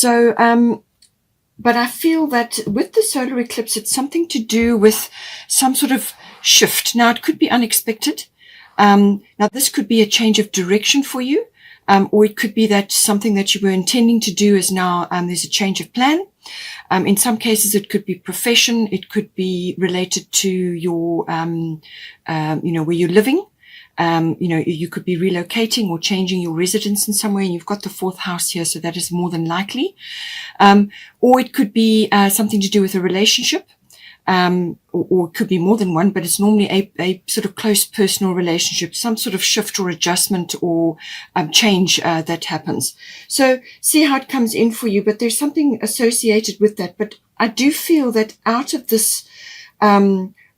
So, but I feel that with the solar eclipse, it's something to do with some sort of shift. Now, it could be unexpected. Now, this could be a change of direction for you, or it could be that something that you were intending to do is now there's a change of plan. In some cases, it could be profession. It could be related to your, where you're living. You could be relocating or changing your residence in some way, and you've got the 4th house here, so that is more than likely. Or it could be something to do with a relationship, or it could be more than one, but it's normally a sort of close personal relationship, some sort of shift or adjustment or change that happens. So see how it comes in for you, but there's something associated with that. But I do feel that out of this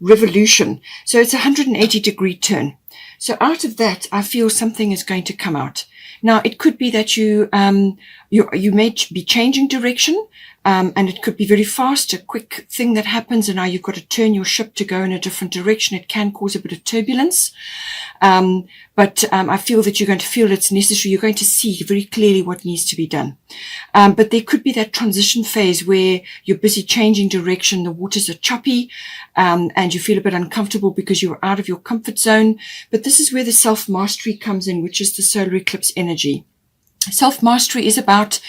revolution, so it's a 180-degree turn. So out of that, I feel something is going to come out. Now, it could be that you may be changing direction, and it could be very fast, a quick thing that happens, and now you've got to turn your ship to go in a different direction. It can cause a bit of turbulence, but I feel that you're going to feel it's necessary. You're going to see very clearly what needs to be done. But there could be that transition phase where you're busy changing direction, the waters are choppy, and you feel a bit uncomfortable because you're out of your comfort zone. But this is where the self-mastery comes in, which is the solar eclipse energy. Self-mastery is about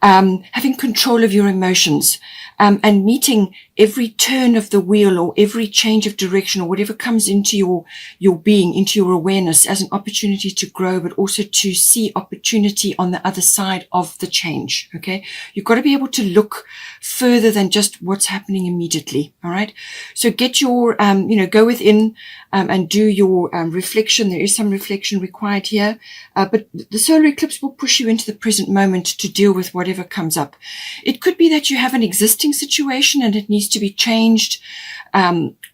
having control of your emotions, and meeting every turn of the wheel or every change of direction or whatever comes into your being, into your awareness as an opportunity to grow, but also to see opportunity on the other side of the change. Okay. You've got to be able to look further than just what's happening immediately. All right. So get your, go within, and do your reflection. There is some reflection required here, but the solar eclipse will push you into the present moment to deal with whatever comes up. It could be that you have an existing situation and it needs to be changed,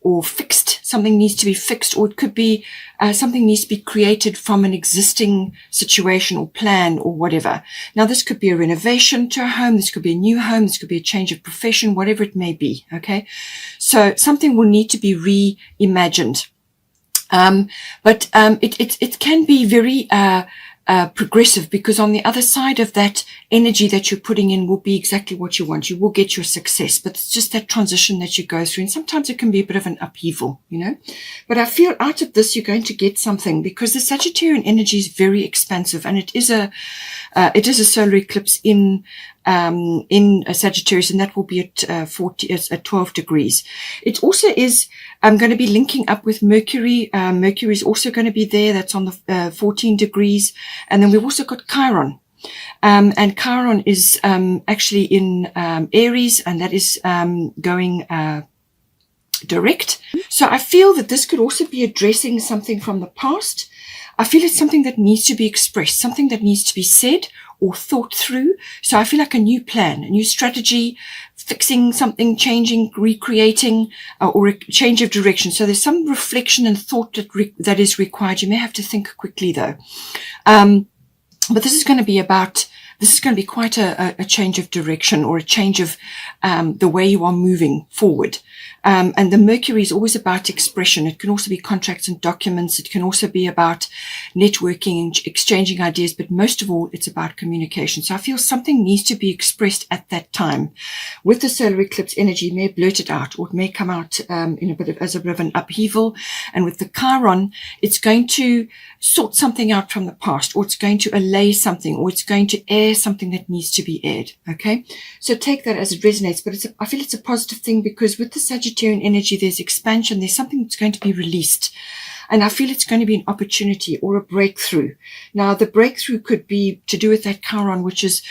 or fixed. Something needs to be fixed, or it could be something needs to be created from an existing situation or plan or whatever. Now, this could be a renovation to a home. This could be a new home. This could be a change of profession, whatever it may be. Okay. So something will need to be reimagined. But it can be very, progressive, because on the other side of that energy that you're putting in will be exactly what you want. You will get your success, but it's just that transition that you go through. And sometimes it can be a bit of an upheaval, but I feel out of this, you're going to get something, because the Sagittarian energy is very expansive, and it is a solar eclipse in a Sagittarius, and that will be at 12 degrees. It also is going to be linking up with Mercury. Mercury is also going to be there. That's on the 14 degrees. And then we've also got Chiron. And Chiron is actually in Aries, and that is going direct. So I feel that this could also be addressing something from the past. I feel it's something that needs to be expressed, something that needs to be said or thought through. So I feel like a new plan, a new strategy, fixing something, changing, recreating, or a change of direction. So there's some reflection and thought that is required. You may have to think quickly though. But this is going to be quite a change of direction, or a change of the way you are moving forward. And the Mercury is always about expression. It can also be contracts and documents. It can also be about networking and exchanging ideas, but most of all, it's about communication. So I feel something needs to be expressed at that time. With the solar eclipse energy, it may blurt it out, or it may come out as a bit of an upheaval. And with the Chiron, it's going to sort something out from the past, or it's going to allay something, or it's going to air something that needs to be aired. Okay, so take that as it resonates. But I feel it's a positive thing, because with the Sagittarian energy, there's expansion. There's something that's going to be released, and I feel it's going to be an opportunity or a breakthrough. Now, the breakthrough could be to do with that Chiron, which is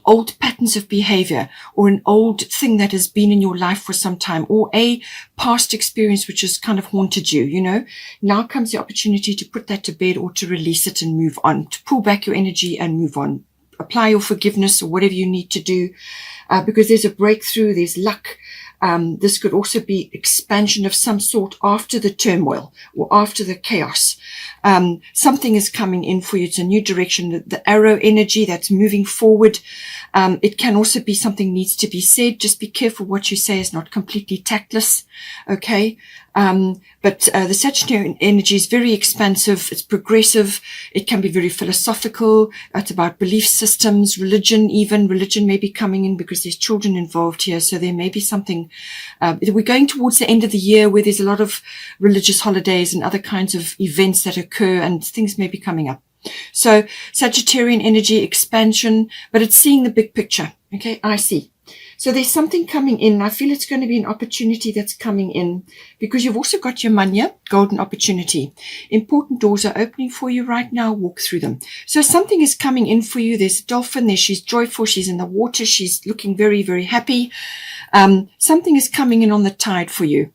old patterns of behavior, or an old thing that has been in your life for some time, or a past experience which has kind of haunted you. Now comes the opportunity to put that to bed, or to release it and move on, to pull back your energy and move on. Apply your forgiveness or whatever you need to do, because there's a breakthrough, there's luck. This could also be expansion of some sort after the turmoil or after the chaos. Something is coming in for you. It's a new direction. The arrow energy that's moving forward. It can also be something needs to be said. Just be careful what you say is not completely tactless. Okay. But the Sagittarian energy is very expansive. It's progressive. It can be very philosophical. It's about belief systems, religion, even religion may be coming in because there's children involved here. So there may be something, we're going towards the end of the year where there's a lot of religious holidays and other kinds of events that occur, and things may be coming up. So Sagittarian energy, expansion, but it's seeing the big picture. Okay, I see. So there's something coming in. I feel it's going to be an opportunity that's coming in because you've also got your manya, golden opportunity. Important doors are opening for you right now. Walk through them. So something is coming in for you. There's a dolphin there. She's joyful. She's in the water. She's looking very, very happy. Something is coming in on the tide for you.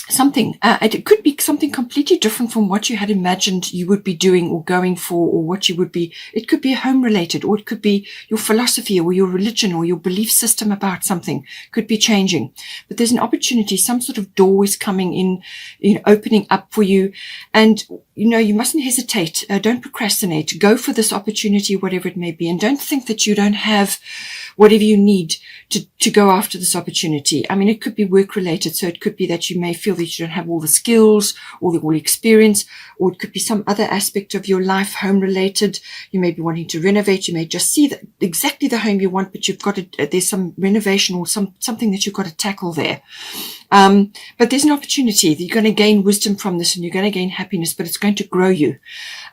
Something, it could be something completely different from what you had imagined you would be doing or going for, or what you would be. It could be home related, or it could be your philosophy or your religion or your belief system about something could be changing. But there's an opportunity, some sort of door is coming in, opening up for you. And, you mustn't hesitate. Don't procrastinate. Go for this opportunity, whatever it may be. And don't think that you don't have whatever you need to go after this opportunity. I mean, it could be work related. So it could be that you may feel that you don't have all the skills or all the experience, or it could be some other aspect of your life, home related. You may be wanting to renovate. You may just see that exactly the home you want, but you've got there's some renovation or something that you've got to tackle there. But there's an opportunity that you're going to gain wisdom from this, and you're going to gain happiness, but it's going to grow you.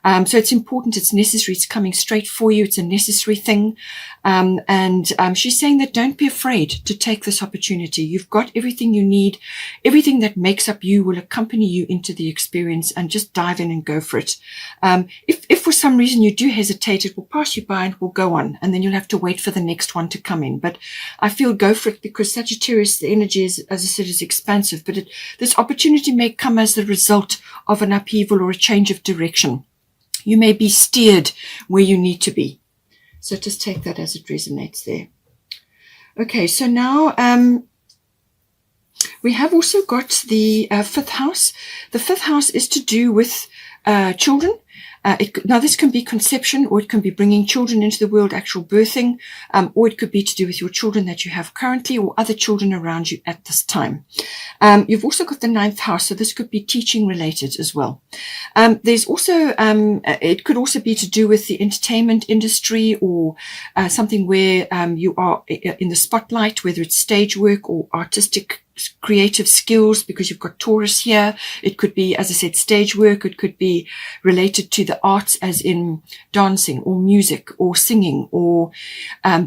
So it's important. It's necessary. It's coming straight for you. It's a necessary thing. And she's saying that don't be afraid to take this opportunity. You've got everything you need. Everything that makes up you will accompany you into the experience, and just dive in and go for it. If for some reason you do hesitate, it will pass you by and will go on, and then you'll have to wait for the next one to come in. But I feel go for it, because Sagittarius, the energy is, as I said, is expansive, but this opportunity may come as the result of an upheaval or a change of direction. You may be steered where you need to be. So just take that as it resonates there. Okay, so now we have also got the fifth house. The fifth house is to do with children. Now this can be conception, or it can be bringing children into the world, actual birthing, or it could be to do with your children that you have currently, or other children around you at this time. You've also got the ninth house, so this could be teaching related as well. There's also, it could also be to do with the entertainment industry, or something where you are in the spotlight, whether it's stage work or artistic creative skills, because you've got Taurus here. It could be, as I said, stage work. It could be related to the arts, as in dancing or music or singing, or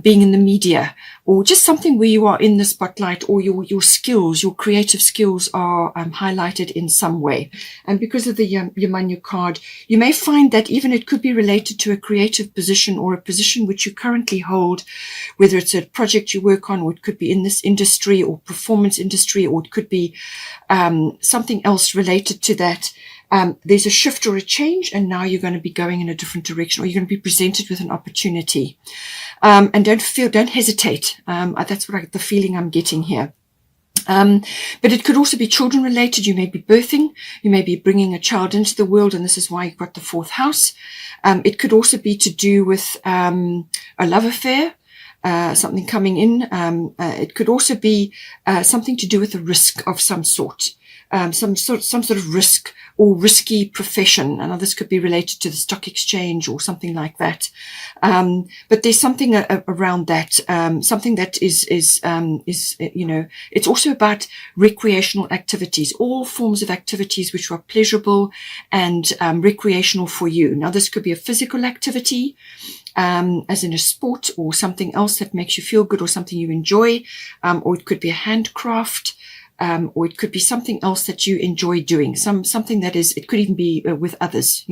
being in the media, or just something where you are in the spotlight, or your skills, your creative skills are highlighted in some way. And because of the Yamanya card, you may find that even it could be related to a creative position, or a position which you currently hold, whether it's a project you work on, or it could be in this industry or performance industry, or it could be something else related to that. There's a shift or a change, and now you're going to be going in a different direction, or you're going to be presented with an opportunity. And don't hesitate. That's what the feeling I'm getting here. But it could also be children related. You may be birthing, you may be bringing a child into the world, and this is why you've got the fourth house. It could also be to do with a love affair. Something coming in. It could also be something to do with a risk of some sort, some sort of risk or risky profession. And this could be related to the stock exchange or something like that. But there's something around that, something that is it's also about recreational activities, all forms of activities which are pleasurable and recreational for you. Now, this could be a physical activity, as in a sport, or something else that makes you feel good, or something you enjoy, or it could be a handcraft, or it could be something else that you enjoy doing, something that is, it could even be with others,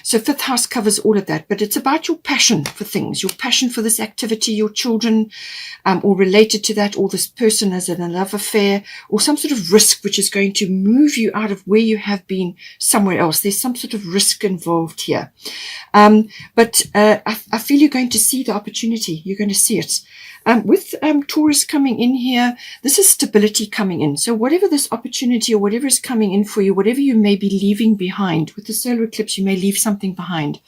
So fifth house covers all of that, but it's about your passion for things, your passion for this activity, your children, or related to that, or this person as in a love affair, or some sort of risk which is going to move you out of where you have been somewhere else. There's some sort of risk involved here. But I feel you're going to see the opportunity. You're going to see it. With Taurus coming in here, this is stability coming in. So whatever this opportunity or whatever is coming in for you, whatever you may be leaving behind, with the solar eclipse, you may leave something behind.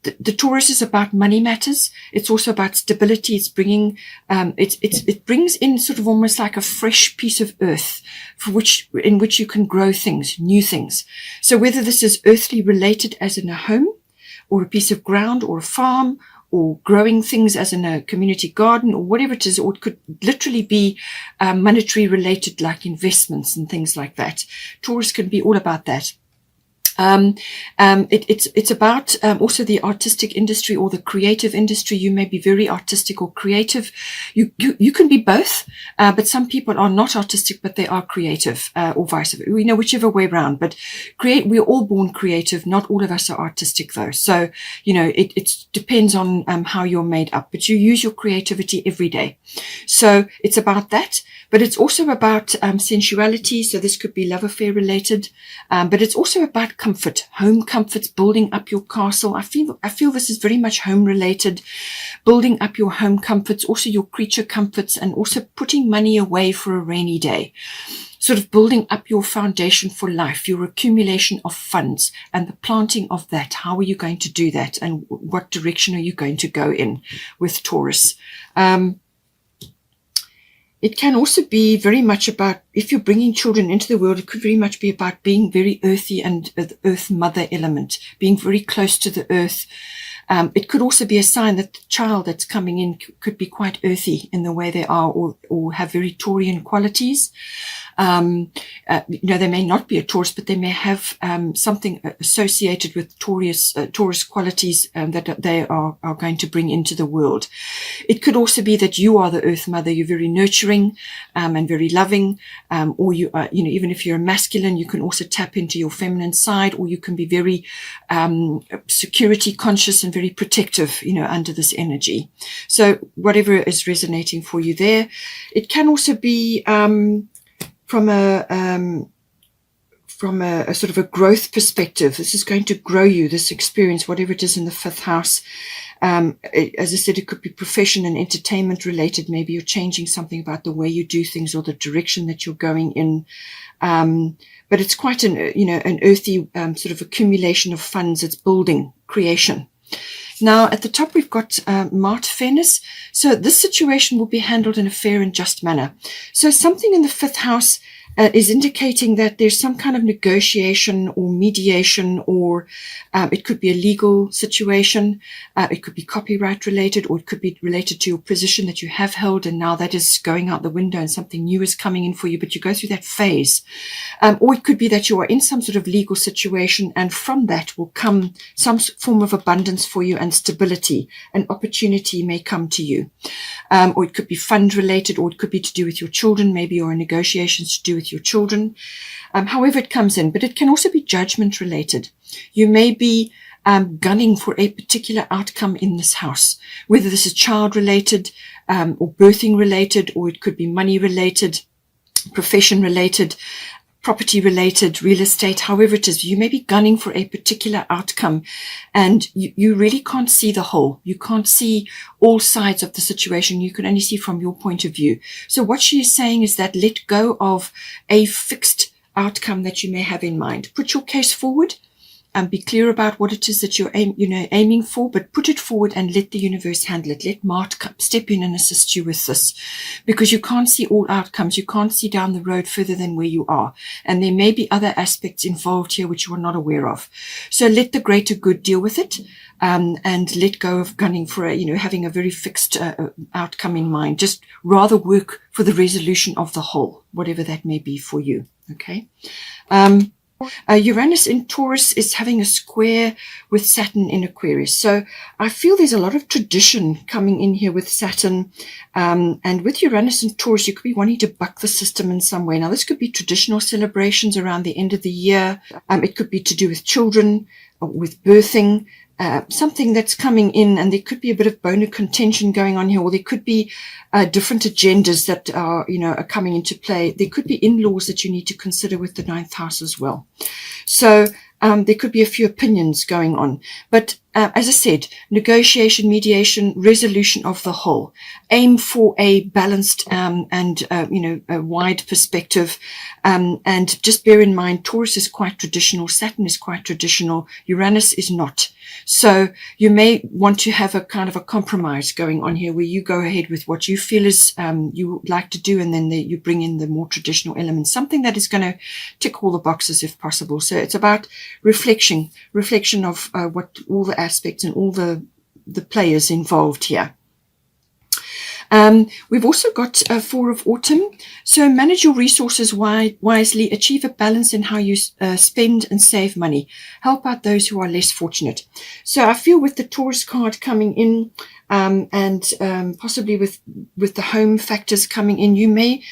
The Taurus is about money matters. It's also about stability. It's bringing, it brings in sort of almost like a fresh piece of earth in which you can grow things, new things. So whether this is earthly related as in a home or a piece of ground or a farm, or growing things as in a community garden, or whatever it is, or it could literally be monetary related, like investments and things like that. Taurus can be all about that. It's about also the artistic industry or the creative industry. You may be very artistic or creative. You can be both, but some people are not artistic, but they are creative, or vice versa. We know whichever way around. But we're all born creative. Not all of us are artistic, though. So it depends on how you're made up. But you use your creativity every day. So it's about that. But it's also about sensuality. So this could be love affair related. But it's also about comfort, home comforts, building up your castle. I feel this is very much home related, building up your home comforts, also your creature comforts, and also putting money away for a rainy day. Sort of building up your foundation for life, your accumulation of funds and the planting of that. How are you going to do that? And what direction are you going to go in with Taurus? It can also be very much about, if you're bringing children into the world, it could very much be about being very earthy and the earth mother element, being very close to the earth. It could also be a sign that the child that's coming in could be quite earthy in the way they are, or have very Taurian qualities. They may not be a Taurus, but they may have something associated with Taurus qualities that they are going to bring into the world. It could also be that you are the Earth Mother. You're very nurturing and very loving, or you are, even if you're a masculine, you can also tap into your feminine side, or you can be very security conscious and very protective, under this energy. So whatever is resonating for you there. It can also be from a sort of a growth perspective. This is going to grow you, this experience, whatever it is in the 5th house. As I said, it could be profession and entertainment related. Maybe you're changing something about the way you do things or the direction that you're going in. But it's quite an earthy sort of accumulation of funds. It's building, creation. Now, at the top, we've got Mart Fairness. So this situation will be handled in a fair and just manner. So something in the 5th house is indicating that there's some kind of negotiation or mediation, or it could be a legal situation. It could be copyright related, or it could be related to your position that you have held, and now that is going out the window and something new is coming in for you, but you go through that phase. Or it could be that you are in some sort of legal situation, and from that will come some form of abundance for you and stability. An opportunity may come to you. Or it could be fund related, or it could be to do with your children, maybe, or negotiations to do with your children. However it comes in, but it can also be judgment related. You may be gunning for a particular outcome in this house, whether this is child related or birthing related, or it could be money related, profession related, property related, real estate, however it is. You may be gunning for a particular outcome, and you really can't see the whole. You can't see all sides of the situation. You can only see from your point of view. So what she is saying is that let go of a fixed outcome that you may have in mind. Put your case forward and be clear about what it is that you're aiming for, but put it forward and let the universe handle it. Let Mart step in and assist you with this, because you can't see all outcomes. You can't see down the road further than where you are. And there may be other aspects involved here which you are not aware of. So let the greater good deal with it, and let go of gunning for having a very fixed outcome in mind. Just rather work for the resolution of the whole, whatever that may be for you. Okay. Uranus in Taurus is having a square with Saturn in Aquarius. So I feel there's a lot of tradition coming in here with Saturn. And with Uranus in Taurus, you could be wanting to buck the system in some way. Now, this could be traditional celebrations around the end of the year. It could be to do with children, or with birthing. Something that's coming in, and there could be a bit of bone of contention going on here, or there could be different agendas that are coming into play. There could be in-laws that you need to consider with the 9th house as well. So there could be a few opinions going on, but as I said, negotiation, mediation, resolution of the whole. Aim for a balanced and a wide perspective. And just bear in mind, Taurus is quite traditional, Saturn is quite traditional, Uranus is not. So you may want to have a kind of a compromise going on here, where you go ahead with what you feel is you would like to do, and then you bring in the more traditional elements, something that is going to tick all the boxes if possible. So it's about reflection of what all the aspects and all the players involved here. We've also got 4 of autumn. So manage your resources wisely, achieve a balance in how you spend and save money. Help out those who are less fortunate. So I feel with the Taurus card coming in, and possibly with the home factors coming in, you may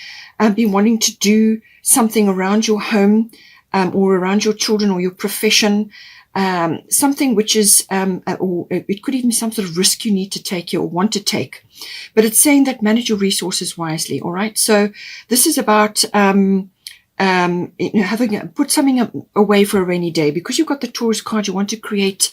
be wanting to do something around your home, or around your children or your profession, something which is, or it could even be some sort of risk you need to take here or want to take. But it's saying that manage your resources wisely. All right. So this is about, put something away for a rainy day. Because you've got the Taurus card, you want to create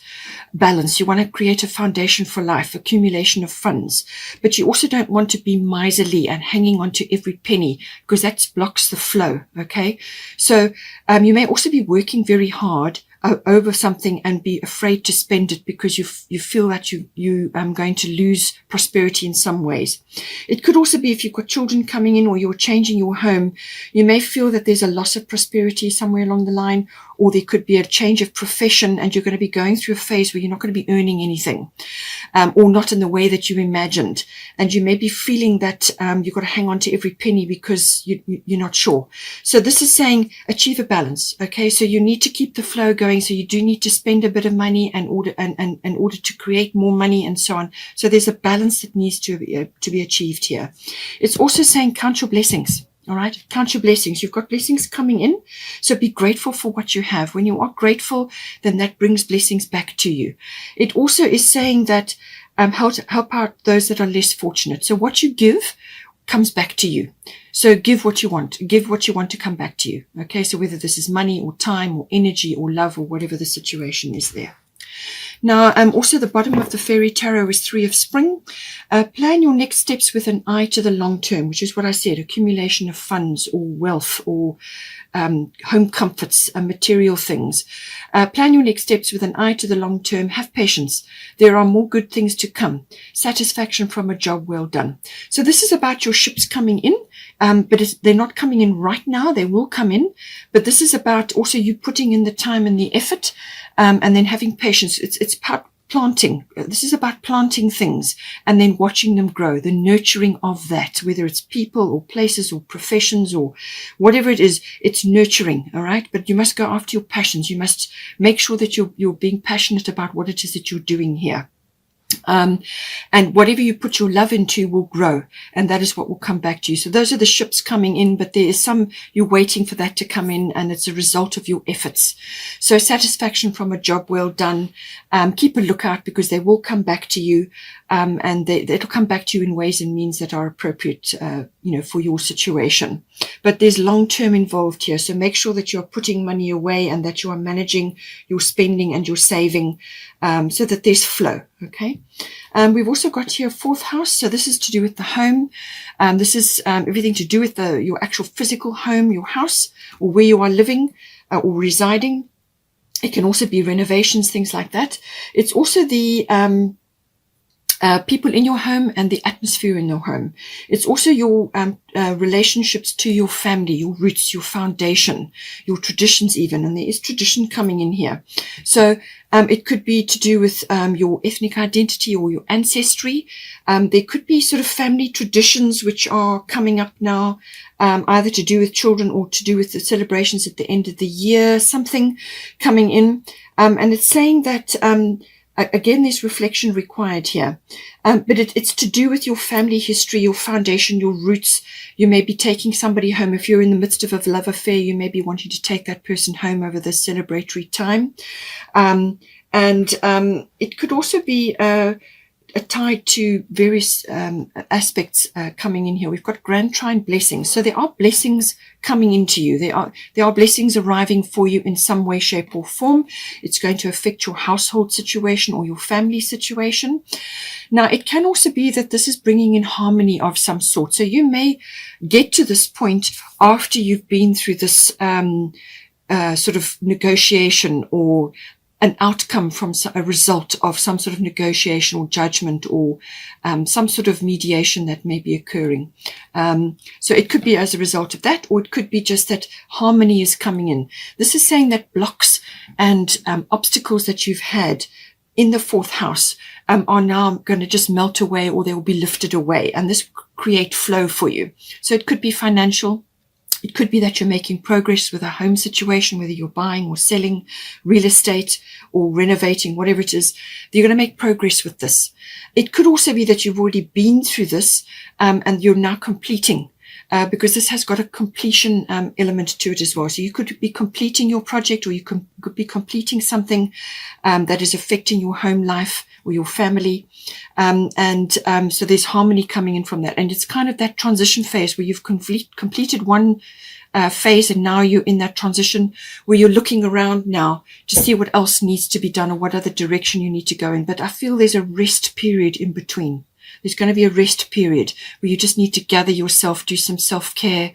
balance. You want to create a foundation for life, accumulation of funds. But you also don't want to be miserly and hanging on to every penny, because that blocks the flow. Okay. So you may also be working very hard over something and be afraid to spend it because you feel that you going to lose prosperity in some ways. It could also be if you've got children coming in or you're changing your home, you may feel that there's a loss of prosperity somewhere along the line, or there could be a change of profession and you're going to be going through a phase where you're not going to be earning anything, or not in the way that you imagined. And you may be feeling that you've got to hang on to every penny because you're not sure. So this is saying achieve a balance. Okay, so you need to keep the flow going. So you do need to spend a bit of money in order to create more money and so on. So there's a balance that needs to be achieved here. It's also saying count your blessings. All right. Count your blessings. You've got blessings coming in. So be grateful for what you have. When you are grateful, then that brings blessings back to you. It also is saying that help out those that are less fortunate. So what you give comes back to you. So give what you want. Give what you want to come back to you. Okay. So whether this is money or time or energy or love or whatever the situation is there. Now, also the bottom of the fairy tarot is 3 of spring. Plan your next steps with an eye to the long term, which is what I said, accumulation of funds or wealth or home comforts and material things. Plan your next steps with an eye to the long term. Have patience. There are more good things to come. Satisfaction from a job well done. So this is about your ships coming in, but they're not coming in right now. They will come in. But this is about also you putting in the time and the effort, and then having patience. It's part planting. This is about planting things and then watching them grow, the nurturing of that, whether it's people or places or professions or whatever it is, it's nurturing. All right. But you must go after your passions. You must make sure that you're being passionate about what it is that you're doing here. And whatever you put your love into will grow, and that is what will come back to you. So those are the ships coming in, but there is some you're waiting for that to come in, and it's a result of your efforts. So satisfaction from a job well done. Keep a lookout because they will come back to you, and it'll come back to you in ways and means that are appropriate, for your situation. But there's long term involved here, so make sure that you're putting money away and that you are managing your spending and your saving, so that there's flow. Okay. We've also got here 4th house. So this is to do with the home. This is everything to do with your actual physical home, your house, or where you are living or residing. It can also be renovations, things like that. It's also the people in your home and the atmosphere in your home. It's also your relationships to your family, your roots, your foundation, your traditions even. And there is tradition coming in here. So it could be to do with your ethnic identity or your ancestry. There could be sort of family traditions which are coming up now, either to do with children or to do with the celebrations at the end of the year, something coming in. And it's saying that again, there's reflection required here. But it's to do with your family history, your foundation, your roots. You may be taking somebody home. If you're in the midst of a love affair, you may be wanting to take that person home over this celebratory time. And it could also be tied to various aspects coming in here. We've got grand trine blessings. So there are blessings coming into you. There are blessings arriving for you in some way, shape, or form. It's going to affect your household situation or your family situation. Now, it can also be that this is bringing in harmony of some sort. So you may get to this point after you've been through this sort of negotiation or an outcome from a result of some sort of negotiation or judgment or some sort of mediation that may be occurring. So it could be as a result of that, or it could be just that harmony is coming in. This is saying that blocks and obstacles that you've had in the fourth house are now going to just melt away, or they will be lifted away, and this will create flow for you. So it could be financial. It could be that you're making progress with a home situation, whether you're buying or selling real estate or renovating, whatever it is, you're going to make progress with this. It could also be that you've already been through this and you're now completing, because this has got a completion element to it as well. So you could be completing your project, or you could be completing something that is affecting your home life or your family. So there's harmony coming in from that. And it's kind of that transition phase where you've completed one phase, and now you're in that transition where you're looking around now to see what else needs to be done or what other direction you need to go in. But I feel there's a rest period in between. There's going to be a rest period where you just need to gather yourself, do some self-care,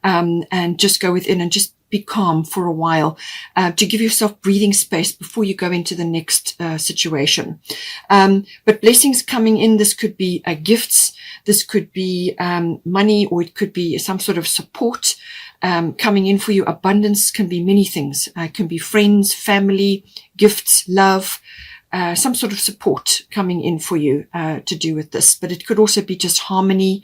and just go within and just be calm for a while, to give yourself breathing space before you go into the next situation. But blessings coming in, this could be gifts, this could be money, or it could be some sort of support coming in for you. Abundance can be many things. It can be friends, family, gifts, love, some sort of support coming in for you to do with this. But it could also be just harmony,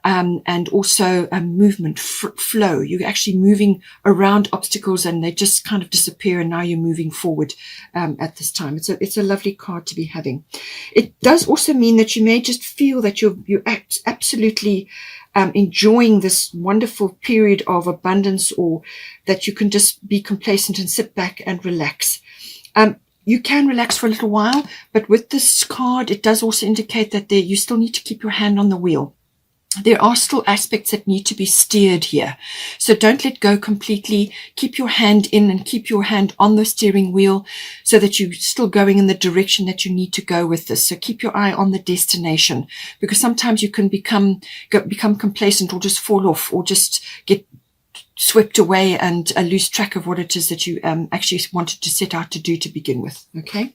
and also movement, flow. You're actually moving around obstacles and they just kind of disappear, and now you're moving forward at this time. It's a lovely card to be having. It does also mean that you may just feel that you're absolutely enjoying this wonderful period of abundance, or that you can just be complacent and sit back and relax. You can relax for a little while, but with this card, it does also indicate that you still need to keep your hand on the wheel. There are still aspects that need to be steered here. So don't let go completely. Keep your hand in and keep your hand on the steering wheel so that you're still going in the direction that you need to go with this. So keep your eye on the destination, because sometimes you can become complacent, or just fall off, or just get swept away and lose track of what it is that you actually wanted to set out to do to begin with. Okay.